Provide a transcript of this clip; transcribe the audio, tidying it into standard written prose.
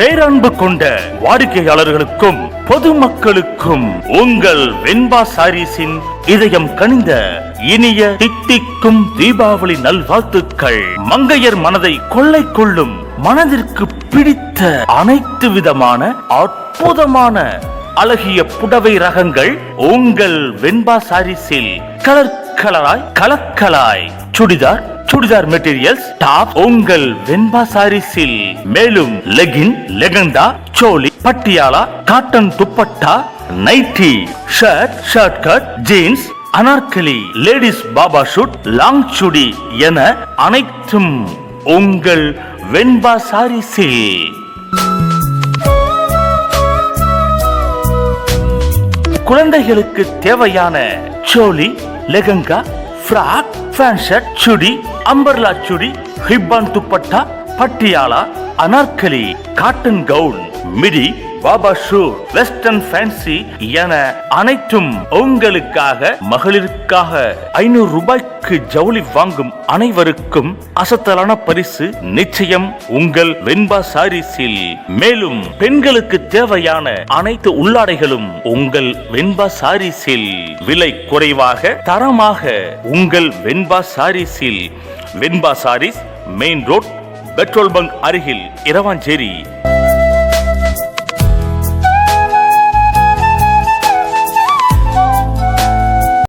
பேரன்பு கொண்ட வாடிக்கையாளர்களுக்கும் பொதுமக்களுக்கும் உங்கள் வெண்பா சாரீஸின் இதயம் கனிந்த இனிய தித்திக்கும் தீபாவளி நல்வாழ்த்துக்கள். மங்கையர் மனதை கொள்ளை கொள்ளும், மனதிற்கு பிடித்த அனைத்து விதமான அற்புதமான அழகிய புடவை ரகங்கள் உங்கள் வெண்பா சாரீஸில் கலராய் கலக்கலாய் சுடிதார் மெட்டீரியல்ஸ் டாப் உங்கள் வெண்பா சாரீஸில். மேலும் லெகின், லெகண்டா, choli, Patiala, cotton dupatta, nighty, shirt cut, jeans, Anarkali, ladies பாபா ஷூட், லாங் சுடி என அனைத்தும் உங்கள் வெண்பா சாரீஸில். குழந்தைகளுக்கு தேவையான சோலி, லெகங்கா, ஃப்ராக், ஃபேன் ஷர்ட், சுடி, அம்பர்லா சுடி, ஹிப்பான் dupatta, Patiala, Anarkali, cotton gown, midi, பாபா ஷூட், வெஸ்டர்ன் ஃபேன்சி என அனைத்தும் உங்களுக்காக. மகளிருக்காக 500 ரூபாய்க்கு ஜவுளி வாங்கும் அனைவருக்கும் அசத்தலான பரிசு நிச்சயம் உங்கள் வெண்பா சாரீஸில். மேலும் பெண்களுக்கு தேவையான அனைத்து உள்ளாடைகளும் உங்கள் வெண்பா சாரீஸில். விலை குறைவாக தரமாக உங்கள் வெண்பா சாரீஸில். Venba sarees, main road, petrol bunk அருகில், இரவாஞ்சேரி.